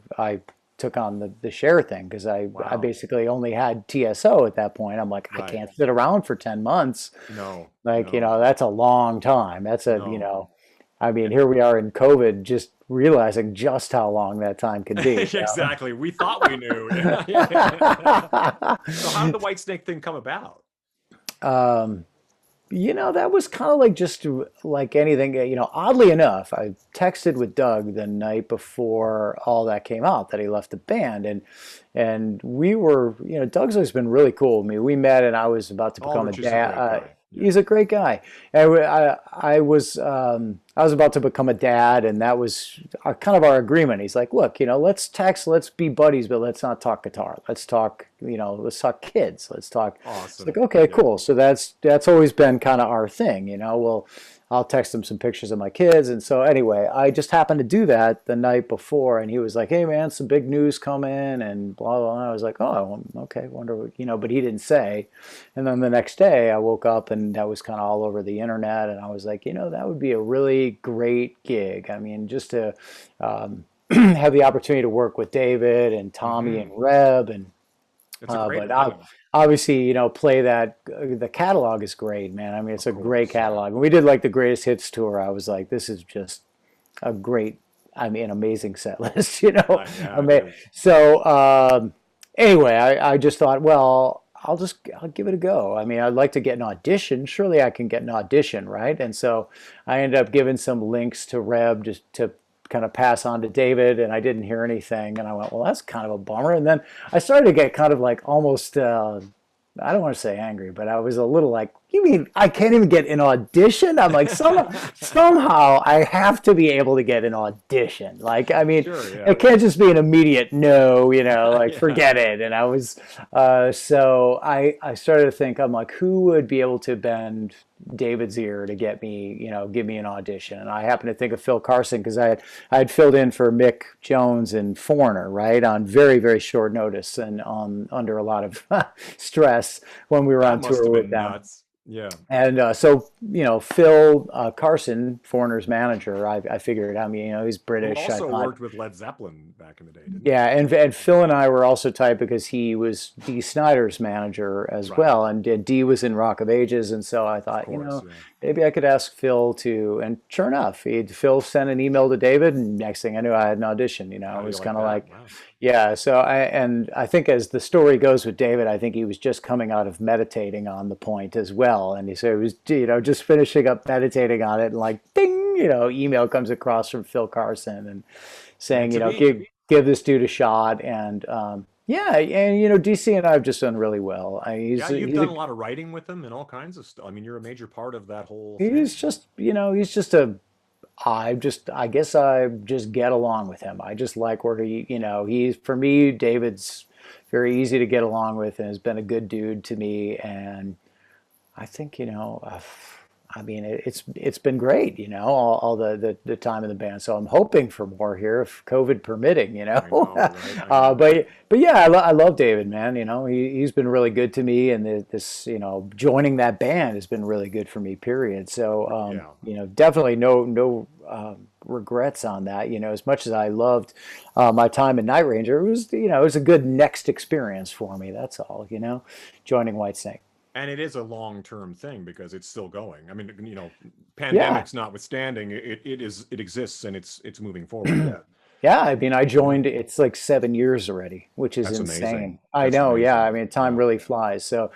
took on the Cher thing because I basically only had TSO at that point. I'm like, I can't sit around for 10 months. No. That's a long time. That's here we are in COVID, just realizing just how long that time could be. Exactly. We thought we knew. So how did the Whitesnake thing come about? That was kind of like just like anything, oddly enough, I texted with Doug the night before all that came out that he left the band. And we were, Doug's always been really cool with me. We met and I was about to become a dad. He's a great guy. And I was about to become a dad, and that was kind of our agreement. He's like, look, let's text, let's be buddies, but let's not talk guitar. Let's talk, let's talk kids. Let's talk. Awesome. It's like, okay, cool. So that's always been kind of our thing, Well, I'll text him some pictures of my kids. And so anyway, I just happened to do that the night before, and he was like, hey man, some big news coming and blah, blah, blah. I was like, oh, okay, wonder what, but he didn't say. And then the next day I woke up and that was kind of all over the internet. And I was like, that would be a really great gig. I mean, just to have the opportunity to work with David and Tommy and Reb and obviously, play that. The catalog is great, man. I mean, it's a great catalog. And we did like the greatest hits tour. I was like, this is just a great, amazing set list, So anyway, I just thought, well, I'll give it a go. I mean, I'd like to get an audition. Surely I can get an audition, right? And so I ended up giving some links to Reb just to kind of pass on to David, and I didn't hear anything, and I went, well, that's kind of a bummer. And then I started to get kind of like almost I don't want to say angry, but I was a little like, you mean I can't even get an audition? I'm like, somehow I have to be able to get an audition. Like, I mean, it can't just be an immediate no, like forget it. And I was, so I started to think, I'm like, who would be able to bend David's ear to get me, give me an audition? And I happened to think of Phil Carson because I had filled in for Mick Jones and Foreigner, right, on very, very short notice and under a lot of stress when we were on tour with them. Nuts. Yeah. And so, Phil Carson, Foreigner's manager, I figured, he's British. Who also worked with Led Zeppelin back in the day, didn't he? Yeah, and Phil and I were also tight because he was Dee Snider's manager as well. And Dee was in Rock of Ages. And so I thought, maybe I could ask Phil to, and sure enough, Phil sent an email to David, and next thing I knew, I had an audition. It was kind of like, wow. Yeah. So I think as the story goes with David, I think he was just coming out of meditating on the point as well, and he was just finishing up meditating on it, and like ding, email comes across from Phil Carson and saying, give this dude a shot, and DC and I have just done really well. You've done a lot of writing with him and all kinds of stuff. I mean, you're a major part of that whole thing. I guess I just get along with him. I just like where he's, for me, David's very easy to get along with and has been a good dude to me. And I think, it's been great, all the time in the band. So I'm hoping for more here, if COVID permitting, But yeah, I love David, man. He's been really good to me, and this, joining that band has been really good for me. Period. So definitely no regrets on that. As much as I loved my time in Night Ranger, it was a good next experience for me. That's all. Joining Whitesnake. And it is a long-term thing because it's still going. I mean, Yeah. pandemics notwithstanding, it exists and it's moving forward. Yeah, Yeah, I mean, I joined, it's like 7 years already, which is that's amazing. insane. I That's know, yeah. I amazing. mean, time Yeah. really flies. So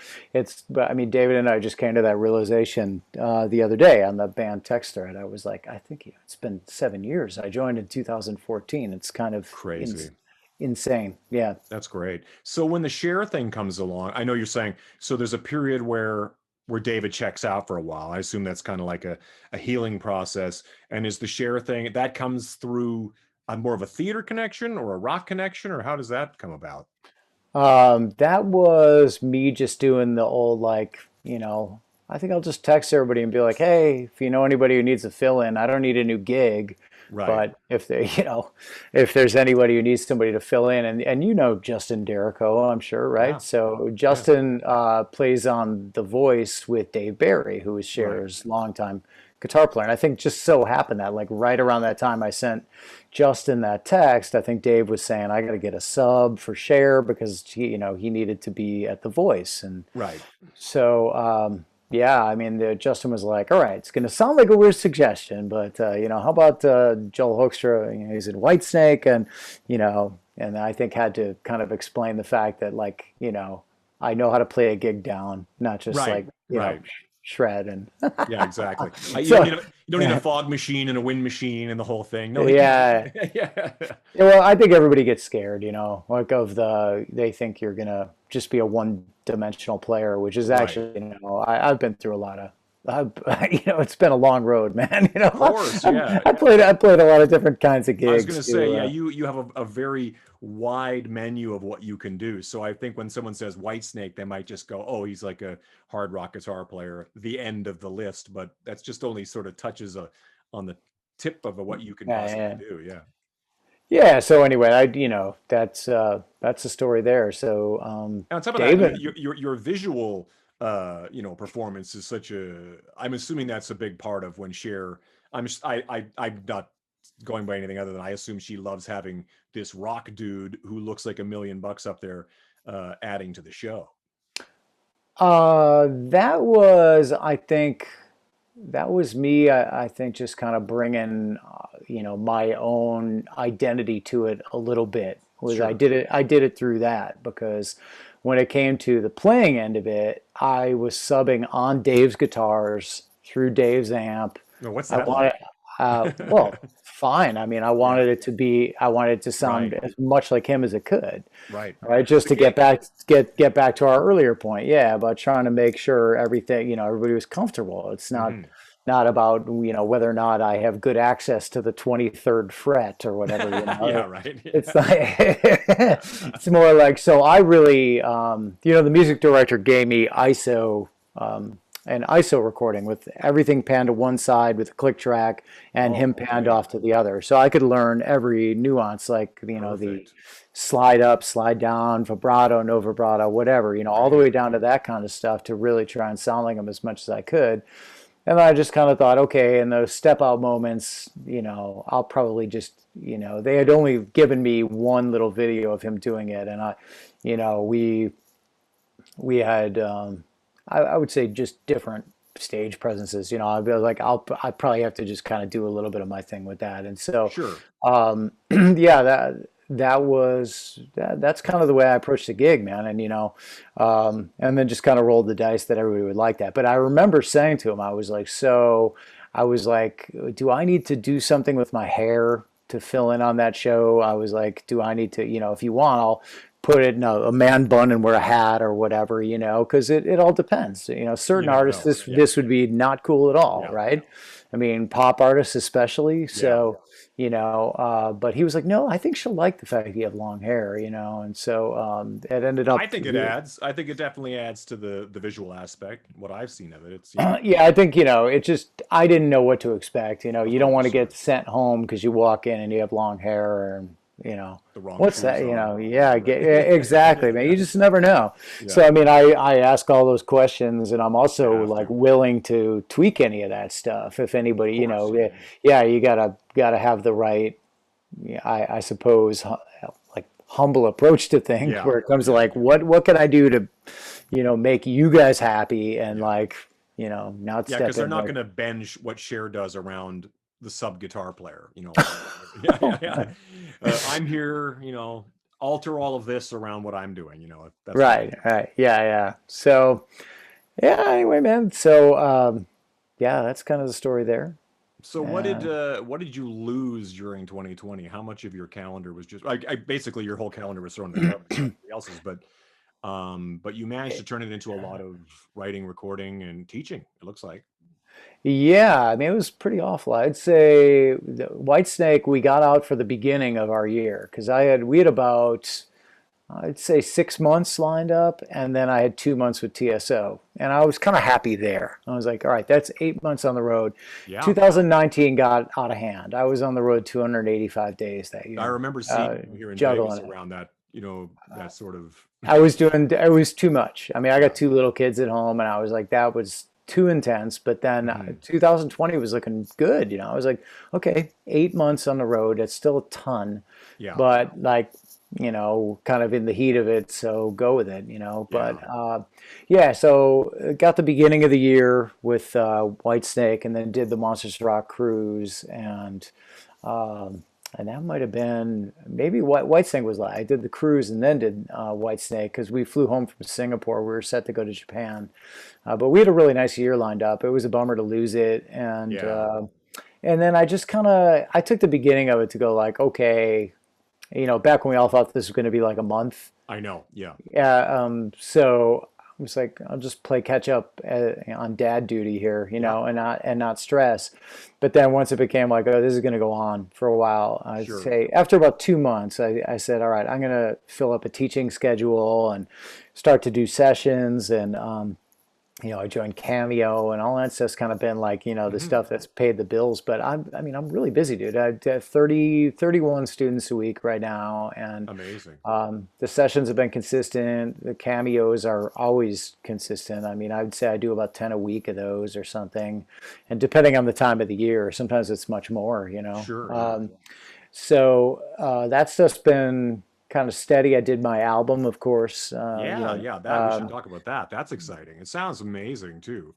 but I mean, David and I just came to that realization the other day on the band text thread. I was like, I think it's been 7 years. I joined in 2014. It's kind of Crazy. insane. Yeah. That's great. So when the share thing comes along, I know you're saying so there's a period where David checks out for a while. I assume that's kind of like a healing process. And is the share thing that comes through more of a theater connection or a rock connection, or how does that come about? That was me just doing the old like, I think I'll just text everybody and be like, hey, if you know anybody who needs a fill in, I don't need a new gig, Right. but if they, if there's anybody who needs somebody to fill in, and Justin Derrico, I'm sure, right? Yeah. So Yeah. Justin plays on The Voice with Dave Barry, who is Right. Cher's longtime guitar player. And I think just so happened that like right around that time I sent Justin that text, I think Dave was saying I got to get a sub for Cher because he needed to be at The Voice. And Right. so yeah, I mean Justin was like, all right, it's going to sound like a weird suggestion, but how about Joel Hoekstra? He's in Whitesnake, and I think had to kind of explain the fact that like I know how to play a gig down, not just Right. like Right. shred and Yeah, exactly. so You don't need a fog machine and a wind machine and the whole thing. No, he can. yeah. Yeah. Yeah, well, I think everybody gets scared, like they think you're gonna just be a one-dimensional player, which is Right. actually, I've been through a lot of, I've, it's been a long road, man. Of course. Yeah. I played a lot of different kinds of I was going gigs to say, too. yeah, you have a very wide menu of what you can do. So I think when someone says Whitesnake, they might just go, "Oh, he's like a hard rock guitar player." The end of the list, but that's just only sort of touches on the tip of what you can Yeah, possibly yeah, do. Yeah. yeah. So anyway, that's the story there. So And on top of that, David. your visual performance is such a. I'm assuming that's a big part of when Cher. I'm not going by anything other than I assume she loves having this rock dude who looks like $1 million up there adding to the show. That was, I think, that was me. I think just kind of bringing, my own identity to it a little bit. Was Sure. I did it through that because when it came to the playing end of it, I was subbing on Dave's guitars through Dave's amp. Well, what's I that wanted, like? well, fine. I mean, Yeah. I wanted it to sound Right. as much like him as it could, Right. right? It's Just the to gig. get back to our earlier point, yeah, about trying to make sure everything, everybody was comfortable. It's Hmm. not about whether or not I have good access to the 23rd fret or whatever. Yeah. Right. It's like it's more like so. I really, the music director gave me ISO. An ISO recording with everything panned to one side with a click track and him Oh, panned okay. off to the other. So I could learn every nuance, like, the Perfect. slide up, slide down, vibrato, no vibrato, whatever, all the Right. way down to that kind of stuff to really try and sound like him as much as I could. And then I just kind of thought, okay, in those step out moments, I'll probably just, they had only given me one little video of him doing it. And we had, I would say just different stage presences. I'd be like, I probably have to just kind of do a little bit of my thing with that. And so, Sure. yeah, that's kind of the way I approached the gig, man. And then just kind of rolled the dice that everybody would like that. But I remember saying to him, I was like, do I need to do something with my hair to fill in on that show? I was like, do I need to, if you want, I'll put it in a man bun and wear a hat or whatever, because it all depends. You Certain never artists, know. this Yeah. this would be not cool at all, Yeah. right? I mean, pop artists especially. Yeah. So, but he was like, no, I think she'll like the fact that you have long hair, and so it ended I up. think it adds. I think it definitely adds to the visual aspect. What I've seen of it, it's Yeah, I think, it just, I didn't know what to expect. of You don't want to course get sent home because you walk in and you have long hair and, the wrong what's shoes that? on. Yeah, Right. yeah, exactly, man. You just never know. Yeah. So, I mean, I ask all those questions and I'm You also have like to. willing to tweak any of that stuff. If Of anybody, course. yeah, you gotta have the right, yeah, I suppose, like humble approach to things Yeah. where it comes to Yeah. like, what can I do to, make you guys happy and Yeah. like, not Yeah, because step they're in not like, going to bend what Cher does around the sub guitar player. Like, yeah, yeah, yeah. I'm here, alter all of this around what I'm doing. That's not. right, right. Yeah, yeah. So, yeah, anyway, man. So, yeah, that's kind of the story there. So Uh, what did you lose during 2020? How much of your calendar was just basically your whole calendar was thrown in the garbage like everybody else's, but you managed to turn it into a lot of writing, recording, and teaching, it looks like. Yeah, I mean, it was pretty awful. I'd say the Whitesnake, we got out for the beginning of our year because we had about, I'd say 6 months lined up, and then I had 2 months with TSO, and I was kind of happy there. I was like, all right, that's 8 months on the road. Yeah. 2019 got out of hand. I was on the road 285 days that I year, remember seeing you here in Vegas juggling it. around that, that sort of, It was too much. I mean, I got yeah. two little kids at home, and I was like, that was too intense. But then Hmm. 2020 was looking good. I was like, okay, 8 months on the road. That's still a ton, Yeah. but like, kind of in the heat of it. So go with it, Yeah. But yeah, so got the beginning of the year with Whitesnake, and then did the Monsters Rock cruise, um, and that might have been maybe Whitesnake was like I did the cruise and then did Whitesnake because we flew home from Singapore. We were set to go to Japan, but we had a really nice year lined up. It was a bummer to lose it, Yeah. and then I just kind of I took the beginning of it to go like, okay, back when we all thought this was going to be like a month. I know. Yeah. Yeah, so I was like, I'll just play catch up on dad duty here, Yeah. and not stress. But then once it became like, oh, this is going to go on for a while, I'd Sure. say after about 2 months, I said, all right, I'm going to fill up a teaching schedule and start to do sessions and I joined Cameo and all that stuff's kind of been like, the Hmm. stuff that's paid the bills. But I'm really busy, dude. I have 31 students a week right now. And Amazing. the sessions have been consistent. The cameos are always consistent. I mean, I would say I do about 10 a week of those or something. And depending on the time of the year, sometimes it's much more. Sure. Yeah. So that's just been kind of steady. I did my album, of course. Yeah. Yeah. That we should talk about that. That's exciting. It sounds amazing too.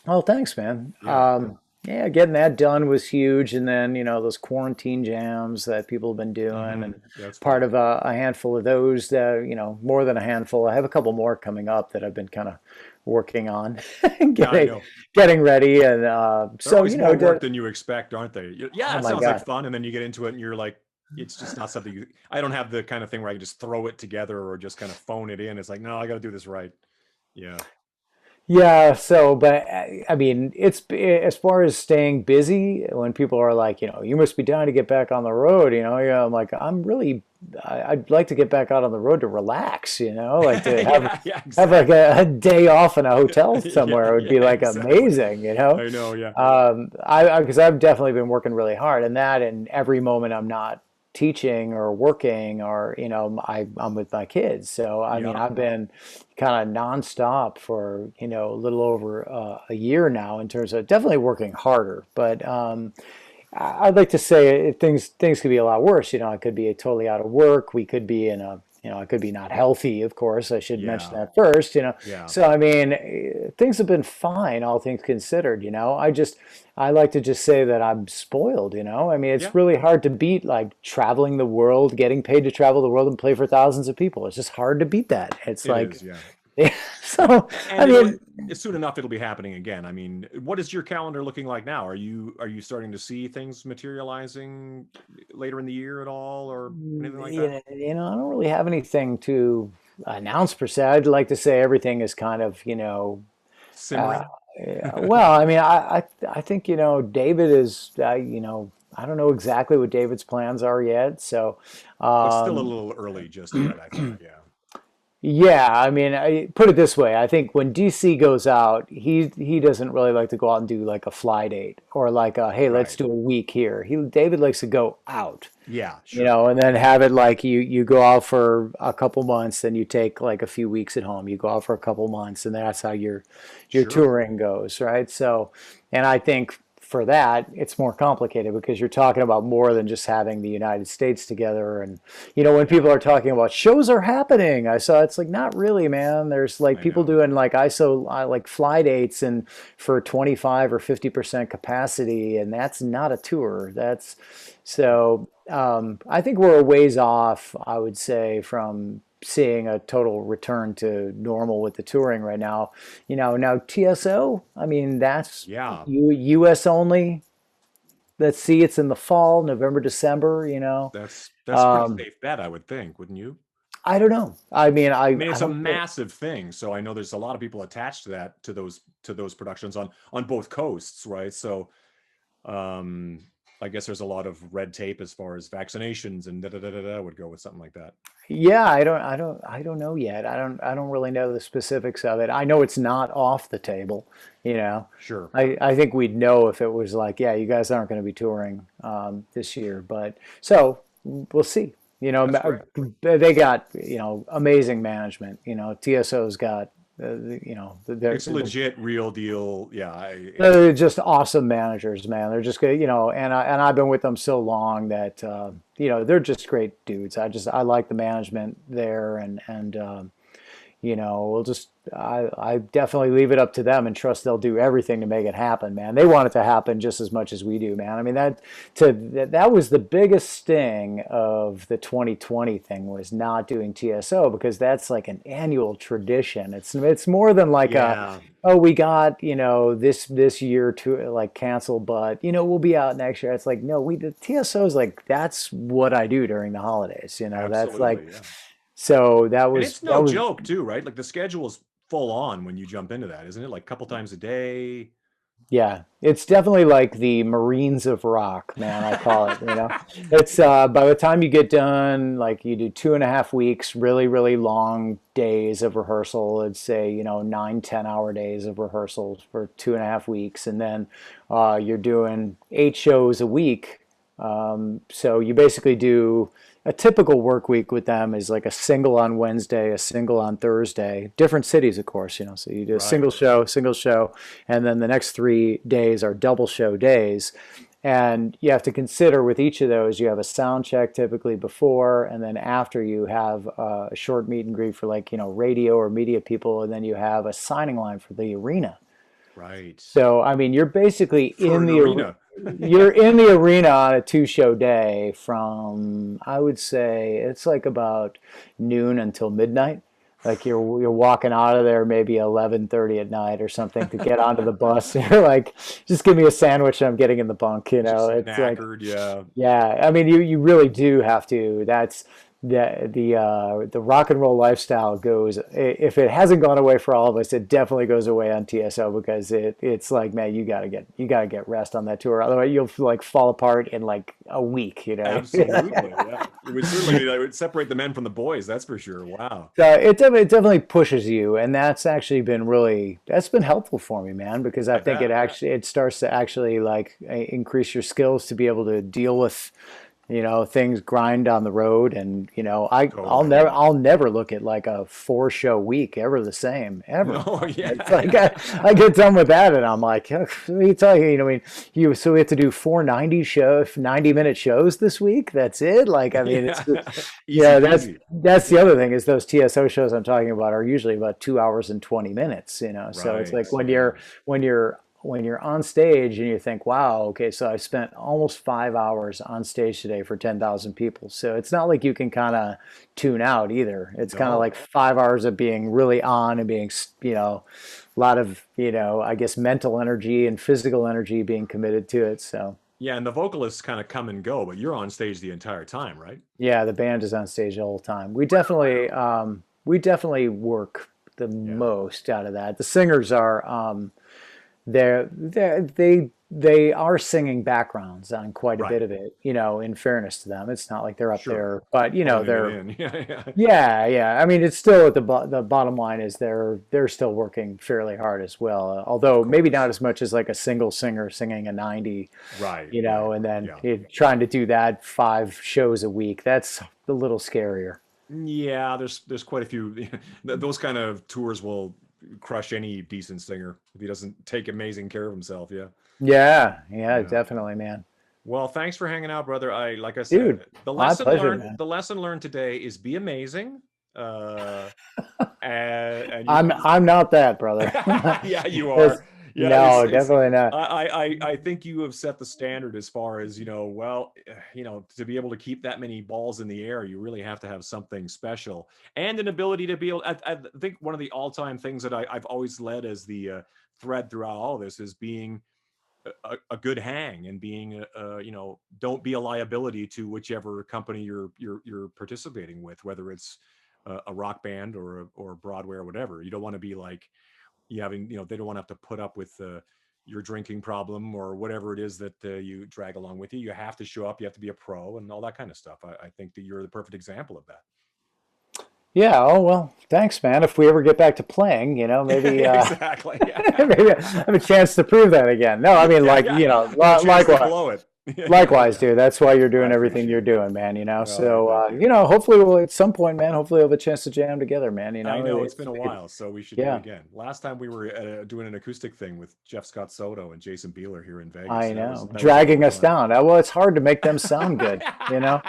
Oh, thanks, man. Yeah. Yeah, getting that done was huge. And then, those quarantine jams that people have been doing, Hmm. and That's part funny. of a handful of those that, more than a handful. I have a couple more coming up that I've been kind of working on and Yeah, I getting know. getting ready. And They're so, always more work than you expect, aren't they? Yeah, oh it my sounds like God. fun, and then you get into it, and you're like, it's just not something you. I don't have the kind of thing where I can just throw it together or just kind of phone it in. It's like, no, I got to do this right. Yeah. Yeah, so, but I mean, as far as staying busy, when people are like, you must be dying to get back on the road, I'm like, I'd like to get back out on the road to relax, like to Yeah. Yeah. have like Exactly. a day off in a hotel Yeah. somewhere would Yeah. be like Exactly. amazing. I know. Yeah. Because I've definitely been working really hard, and every moment I'm not teaching or working or I'm with my kids. So I mean, Yeah. I've been kind of nonstop for a little over a year now in terms of definitely working harder. But I'd like to say things could be a lot worse. I could be totally out of work. We could be in a I could be not healthy, of course. I should mention Yeah. that first. Yeah. So I mean, things have been fine, all things considered. I like to just say that I'm spoiled. I mean, Yeah. it's really hard to beat like traveling the world, getting paid to travel the world and play for thousands of people. It's just hard to beat that. It's It like, is. Yeah. so I And mean, soon enough it'll be happening again. I mean, what is your calendar looking like now? Are you starting to see things materializing later in the year at all or anything like that? yeah, I don't really have anything to announce per se. I'd like to say everything is kind of, uh, Simmering? well, I mean, I think, David is, I don't know exactly what David's plans are yet. So, But still a um, little early just yet, I thought. Yeah. yeah, I mean, put it this way. I think when DC goes out, he doesn't really like to go out and do like a fly date or like a, hey, let's Right. do a week here. David likes to go out. Yeah, sure. And then have it like you go out for a couple months, then you take like a few weeks at home. You go out for a couple months, and that's how your Sure. touring goes, right? So, and I think for that, it's more complicated because you're talking about more than just having the United States together. And, when people are talking about shows are happening, I saw it's like, not really, man. There's like I people know. doing like like fly dates and for 25 or 50% capacity. And that's not a tour. That's so, I think we're a ways off, I would say, from seeing a total return to normal with the touring right now. Now TSO, I mean, that's Yeah, US only. Let's see, it's in the fall, November, December, that's a pretty Um, safe bet, I would think, wouldn't you? I don't know. I mean, I mean, I it's a don't think, massive thing, so I know there's a lot of people attached to that, to those productions on both coasts, right? So, um, I guess there's a lot of red tape as far as vaccinations and da da da da da would go with something like that. yeah, I don't know yet. I don't really know the specifics of it. I know it's not off the table, you know. Sure, I think we'd know if it was like, yeah, you guys aren't going to be touring this year, but so we'll see. that's great. They got amazing management. TSO's got It's a legit, real deal. Yeah, they're just awesome managers, man. They're just good, and I've been with them so long that they're just great dudes. I like the management there, and we'll just I definitely leave it up to them and trust they'll do everything to make it happen, man. They want it to happen just as much as we do, man. I mean that was the biggest sting of the 2020 thing, was not doing TSO, because that's like an annual tradition. It's more than like yeah. oh, we got this year to like canceled, but we'll be out next year. It's like, no, we the TSO is like, that's what I do during the holidays. That's like, Absolutely, yeah. so And it's no joke too, right? Like the schedule is full on when you jump into that, isn't it? Like a couple times a day. yeah, it's definitely like the Marines of rock, man. I call it. It's by the time you get done, like you do 2.5 weeks, really, really long days of rehearsal. I'd say 9, 10 hour days of rehearsals for 2.5 weeks, and then you're doing 8 shows a week. So you basically do a typical work week with them is like a single on Wednesday, a single on Thursday, different cities, of course, So you do a Right. single show, and then the next 3 days are double show days. And you have to consider with each of those, you have a sound check typically before, and then after you have a short meet and greet for like, radio or media people, and then you have a signing line for the arena. Right. So, I mean, you're basically For an arena. you're in the arena on a 2 show day from, I would say, it's like about noon until midnight. Like you're walking out of there maybe 11:30 at night or something to get onto the bus. You're like, just give me a sandwich and I'm getting in the bunk, Just It's like, knackered, yeah. yeah, I mean, you really do have to. That's the rock and roll lifestyle goes. If it hasn't gone away for all of us, it definitely goes away on TSO, because it's like, man, you gotta get rest on that tour. Otherwise, you'll like fall apart in like a week. Absolutely, yeah. It would separate the men from the boys, that's for sure. Wow. So it definitely pushes you, and that's actually been that's been helpful for me, man, because I I think bet. it starts to actually like increase your skills to be able to deal with things grind on the road. And Totally. I'll never look at like a 4 show week ever the same ever. No, yeah, It's like yeah. I get done with that and I'm like, "Ugh, what are you talking, I mean, so we have to do 90-minute shows this week, that's it, like, I mean, it's Yeah. Easy yeah, peasy. that's the other thing, is those TSO shows I'm talking about are usually about 2 hours and 20 minutes, so it's Right. like Yeah. when you're on stage and you think, wow, okay, so I spent almost 5 hours on stage today for 10,000 people. So it's not like you can kind of tune out either. It's kind of No. like 5 hours of being really on and being, a lot of, I guess, mental energy and physical energy being committed to it. So Yeah, and the vocalists kind of come and go, but you're on stage the entire time, right? yeah, the band is on stage the whole time. We definitely work the Yeah. most out of that. The singers are, they are singing backgrounds on quite a bit Right. of it, in fairness to them. It's not like they're up Sure. there, but Phoning it they're, in. Yeah, yeah. yeah, yeah. I mean, it's still at the bottom line is they're still working fairly hard as well. Of Although maybe not course. as much as like a single singer singing a 90, Right, right. and then Yeah. trying to do that 5 shows a week. That's a little scarier. Yeah, there's quite a few. Those kind of tours will crush any decent singer if he doesn't take amazing care of himself. Yeah. Yeah, yeah, Yeah. definitely, man. Well, thanks for hanging out, brother. Like I said, Dude, my pleasure, man. the lesson learned today is be amazing. Uh, and you, I'm not that, brother. yeah, you It's, are. Yeah, no, definitely not. I think you have set the standard as far as, well, to be able to keep that many balls in the air, you really have to have something special and an ability to be able, I think one of the all-time things that I've always led as the thread throughout all this is being a good hang and being don't be a liability to whichever company you're participating with, whether it's a rock band or Broadway or whatever. You don't want to be like you having, they don't want to have to put up with your drinking problem or whatever it is that you drag along with you. You have to show up, you have to be a pro and all that kind of stuff. I think that you're the perfect example of that. Yeah, oh well, thanks, man. If we ever get back to playing, maybe Exactly. Yeah. maybe I have a chance to prove that again. No, I mean, Yeah, like, yeah. A chance to likewise. blow it. Yeah, Likewise, yeah. dude. That's why you're I doing everything appreciate you're it. doing, man. Well, So thank you. hopefully we'll at some point, man. Hopefully we'll have a chance to jam together, man. I know it's been a It, while, so we should do it yeah, again. Last time we were doing an acoustic thing with Jeff Scott Soto and Jason Beeler here in Vegas. I know. That was a lot Dragging of us fun. down. Well, it's hard to make them sound good. Yeah,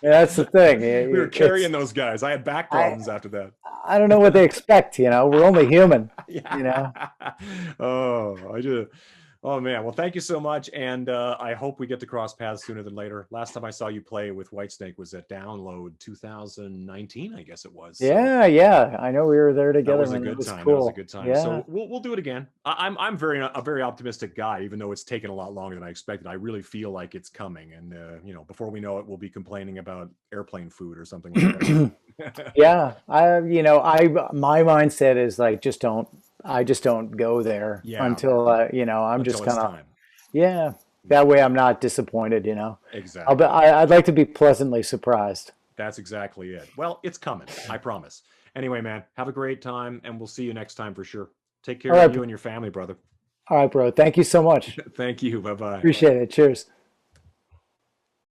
that's the thing. We were It's carrying those guys. I had back I problems after that. I don't know what they expect. We're only human. Yeah. You know. Oh, I just. Oh man. Well, thank you so much, and I hope we get to cross paths sooner than later. Last time I saw you play with Whitesnake was at Download 2019, I guess it was. So Yeah, yeah. I know we were there that together, was a man. That good was time. That was a cool. good time. Yeah. So we'll do it again. I'm a very optimistic guy, even though it's taken a lot longer than I expected. I really feel like it's coming, and before we know it, we'll be complaining about airplane food or something like that. Yeah, my mindset is like I just don't go there Yeah, until I'm just until it's kind of time. yeah. Yeah, That way I'm not disappointed. exactly. I'd like to be pleasantly surprised. That's exactly it. Well, it's coming. I promise. Anyway, man, have a great time, and we'll see you next time for sure. Take All care of right, you and your family, brother. all right, bro. Thank you so much. Thank you. Bye bye. Appreciate it. Cheers.